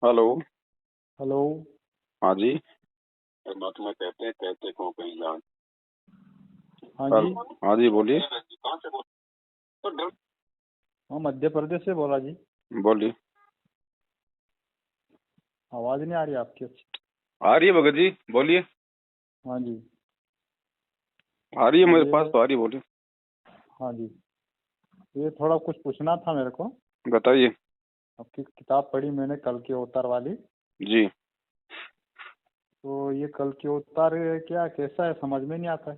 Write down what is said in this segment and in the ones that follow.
Hello. Hello. हाँ जी। परमात्मा कहते हैं कहते को कहीं जान। हाँ जी। हाँ जी, बोलिए। हाँ, मध्य प्रदेश से बोला जी। बोलिए। आवाज़ नहीं आ रही आपकी अच्छी। आ रही है भगत जी, बोलिए। हाँ जी। आ रही है, मेरे पास ये तो आ रही है, बोलिए। हाँ जी, ये थोड़ा कुछ पूछना था मेरे को। बताइए। आपकी किताब पढ़ी मैंने, कल के अवतार वाली। जी। तो ये कल के अवतार क्या कैसा है, समझ में नहीं आता है।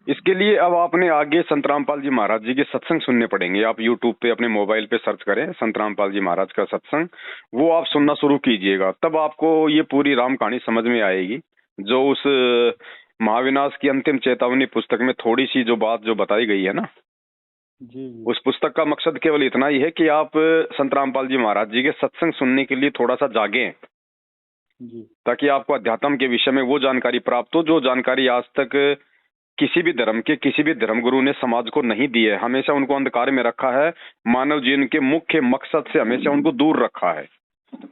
इसके लिए अब आपने आगे संत रामपाल जी महाराज जी के सत्संग सुनने पड़ेंगे। आप यूट्यूब पे अपने मोबाइल पे सर्च करें संत रामपाल जी महाराज का सत्संग, वो आप सुनना शुरू कीजिएगा, तब आपको ये पूरी राम कहानी समझ में आएगी। जो उस महाविनाश की अंतिम चेतावनी पुस्तक में थोड़ी सी जो बात जो बताई गई है ना, जी जी उस पुस्तक का मकसद केवल इतना ही है कि आप संत रामपाल जी महाराज जी के सत्संग सुनने के लिए थोड़ा सा जागें, जी ताकि आपको अध्यात्म के विषय में वो जानकारी प्राप्त हो जो जानकारी आज तक किसी भी धर्म के किसी भी धर्मगुरु ने समाज को नहीं दी है। हमेशा उनको अंधकार में रखा है, मानव जीवन के मुख्य मकसद से हमेशा उनको दूर रखा है।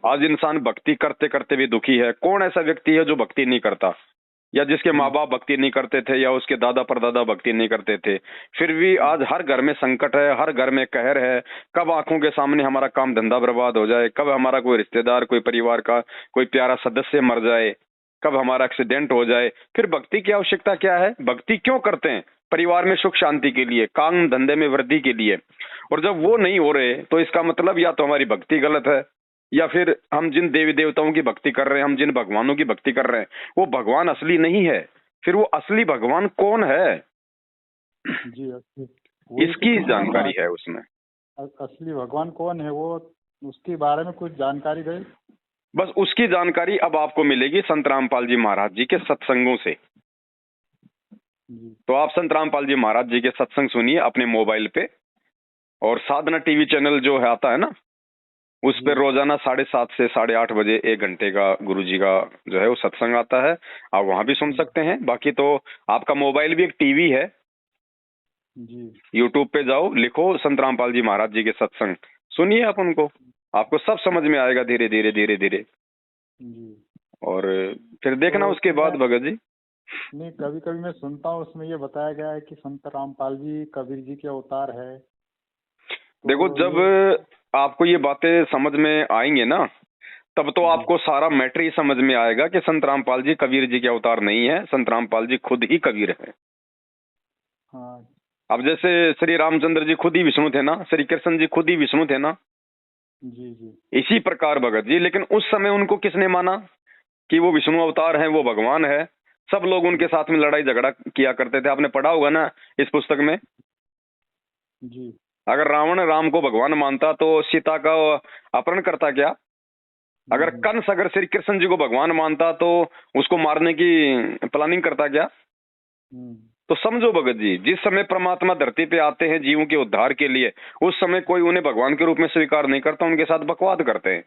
आज इंसान भक्ति करते करते भी दुखी है। कौन ऐसा व्यक्ति है जो भक्ति नहीं करता, या जिसके माँ बाप भक्ति नहीं करते थे, या उसके दादा परदादा भक्ति नहीं करते थे, फिर भी आज हर घर में संकट है, हर घर में कहर है। कब आंखों के सामने हमारा काम धंधा बर्बाद हो जाए, कब हमारा कोई रिश्तेदार, कोई परिवार का कोई प्यारा सदस्य मर जाए, कब हमारा एक्सीडेंट हो जाए, फिर भक्ति की आवश्यकता क्या है? भक्ति क्यों करते हैं? परिवार में सुख शांति के लिए, काम धंधे में वृद्धि के लिए। और जब वो नहीं हो रहे तो इसका मतलब या तो हमारी भक्ति गलत है, या फिर हम जिन देवी देवताओं की भक्ति कर रहे हैं, हम जिन भगवानों की भक्ति कर रहे हैं, वो भगवान असली नहीं है। फिर वो असली भगवान कौन है, जी। वही तो इसकी पूछना था। जानकारी है उसमें। असली भगवान कौन है वो, उसके बारे में कुछ जानकारी दे। बस उसकी जानकारी अब आपको मिलेगी संत रामपाल जी महाराज जी के सत्संगों से। जी तो आप संत रामपाल जी महाराज जी के सत्संग सुनिए अपने मोबाइल पे, और साधना टीवी चैनल जो है आता है ना, उस जी पर रोजाना 7:30 से 8:30 बजे 1 घंटे का गुरु जी का जो है वो सत्संग आता है। आप वहां भी सुन सकते हैं। बाकी तो आपका मोबाइल भी एक टीवी है। जी यूट्यूब पे जाओ, लिखो संत रामपाल जी महाराज जी के सत्संग, सुनिए आप उनको, आपको सब समझ में आएगा धीरे धीरे धीरे धीरे। जी। और फिर देखना तो उसके बाद उसमें भगत जी। नहीं, कभी कभी मैं सुनता हूँ, उसमें ये बताया गया है कि संत रामपाल जी कबीर जी के अवतार है। देखो, तो जब ये आपको ये बातें समझ में आएंगे ना, तब तो जी आपको सारा मैटर ही समझ में आएगा कि संत रामपाल जी कबीर जी के अवतार नहीं है, संत रामपाल जी खुद ही कबीर है। हाँ। अब जैसे श्री रामचंद्र जी खुद ही विष्णु थे ना, श्री कृष्ण जी खुद ही विष्णु थे ना, जी जी इसी प्रकार भगत जी, लेकिन उस समय उनको किसने माना कि वो विष्णु अवतार हैं, वो भगवान है? सब लोग उनके साथ में लड़ाई झगड़ा किया करते थे। आपने पढ़ा होगा ना इस पुस्तक में। जी अगर रावण राम को भगवान मानता तो सीता का अपहरण करता क्या? अगर हम्म। कंस अगर श्री कृष्ण जी को भगवान मानता तो उसको मारने की प्लानिंग करता क्या? हम्म। तो समझो भगत जी, जिस समय परमात्मा धरती पे आते हैं जीवों के उद्धार के लिए, उस समय कोई उन्हें भगवान के रूप में स्वीकार नहीं करता, उनके साथ बकवाद करते हैं,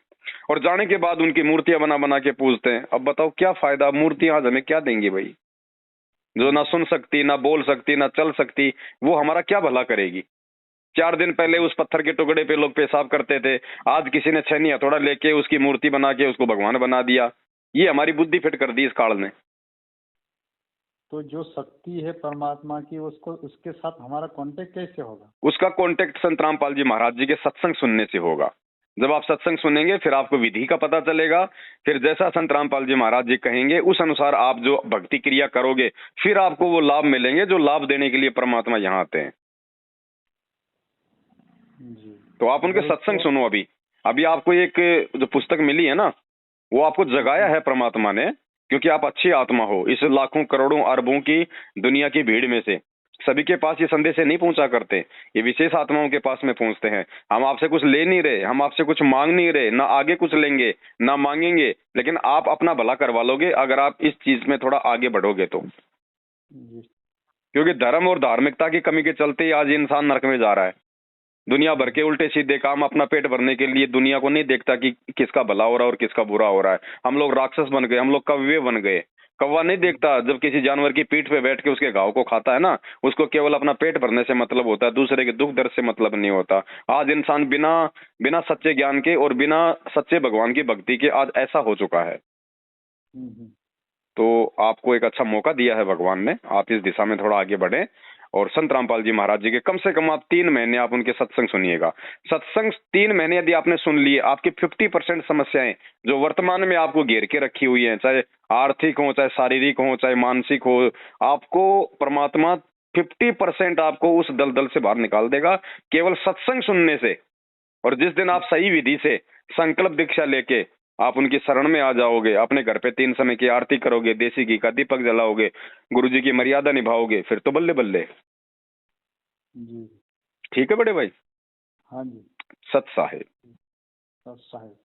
और जाने के बाद उनकी मूर्तियां बना बना के पूजते हैं। अब बताओ क्या फायदा? मूर्तियां आज हमें क्या देंगी भाई? जो ना सुन सकती, ना बोल सकती, ना चल सकती, वो हमारा क्या भला करेगी? 4 दिन पहले उस पत्थर के टुकड़े पे लोग पेशाब करते थे, आज किसी ने छेनी हथौड़ा लेके उसकी मूर्ति बना के उसको भगवान बना दिया। ये हमारी बुद्धि फिट कर दी इस काल ने। तो जो शक्ति है परमात्मा की, उसको उसके साथ हमारा कांटेक्ट कैसे होगा? उसका कांटेक्ट संत रामपाल जी महाराज जी के सत्संग सुनने से होगा। जब आप सत्संग सुनेंगे फिर आपको विधि का पता चलेगा। फिर जैसा संत रामपाल जी महाराज जी कहेंगे उस अनुसार आप जो भक्ति क्रिया करोगे, फिर आपको वो लाभ मिलेंगे जो लाभ देने के लिए परमात्मा यहाँ आते हैं। जी। तो आप उनके अगर सत्संग उसको सुनो। अभी अभी आपको एक जो पुस्तक मिली है ना, वो आपको जगाया जी है परमात्मा ने, क्योंकि आप अच्छी आत्मा हो। इस लाखों करोड़ों अरबों की दुनिया की भीड़ में से सभी के पास ये संदेश नहीं पहुंचा करते, ये विशेष आत्माओं के पास में पहुंचते हैं। हम आपसे कुछ ले नहीं रहे, हम आपसे कुछ मांग नहीं रहे, ना आगे कुछ लेंगे ना मांगेंगे, लेकिन आप अपना भला करवा लोगे अगर आप इस चीज में थोड़ा आगे बढ़ोगे तो। जी क्योंकि धर्म और धार्मिकता की कमी के चलते ही आज ये इंसान नरक में जा रहा है। दुनिया भर के उल्टे सीधे काम अपना पेट भरने के लिए दुनिया को नहीं देखता कि किसका भला हो रहा है और किसका बुरा हो रहा है। हम लोग राक्षस बन गए, हम लोग कव्य बन गए। कौवा नहीं देखता जब किसी जानवर की पीठ पे बैठ के उसके घाव को खाता है ना, उसको केवल अपना पेट भरने से मतलब होता है, दूसरे के दुख दर्द से मतलब नहीं होता। आज इंसान बिना बिना सच्चे ज्ञान के और बिना सच्चे भगवान की भक्ति के आज ऐसा हो चुका है। हम्म। तो आपको एक अच्छा मौका दिया है भगवान ने, आप इस दिशा में थोड़ा आगे बढ़े। और संत रामपाल जी महाराज जी के कम से कम आप 3 महीने आप उनके सत्संग सुनिएगा। सत्संग 3 महीने यदि आपने सुन लिए, आपकी 50% समस्याएं जो वर्तमान में आपको घेर के रखी हुई हैं, चाहे आर्थिक हो, चाहे शारीरिक हो, चाहे मानसिक हो, आपको परमात्मा 50% आपको उस दलदल से बाहर निकाल देगा केवल सत्संग सुनने से। और जिस दिन आप सही विधि से संकल्प दीक्षा लेके आप उनकी शरण में आ जाओगे, अपने घर पे 3 समय की आरती करोगे, देसी घी का दीपक जलाओगे, गुरुजी की मर्यादा निभाओगे, फिर तो बल्ले बल्ले। जी। ठीक है बड़े भाई। हाँ जी। सत साहिब। सत साहिब।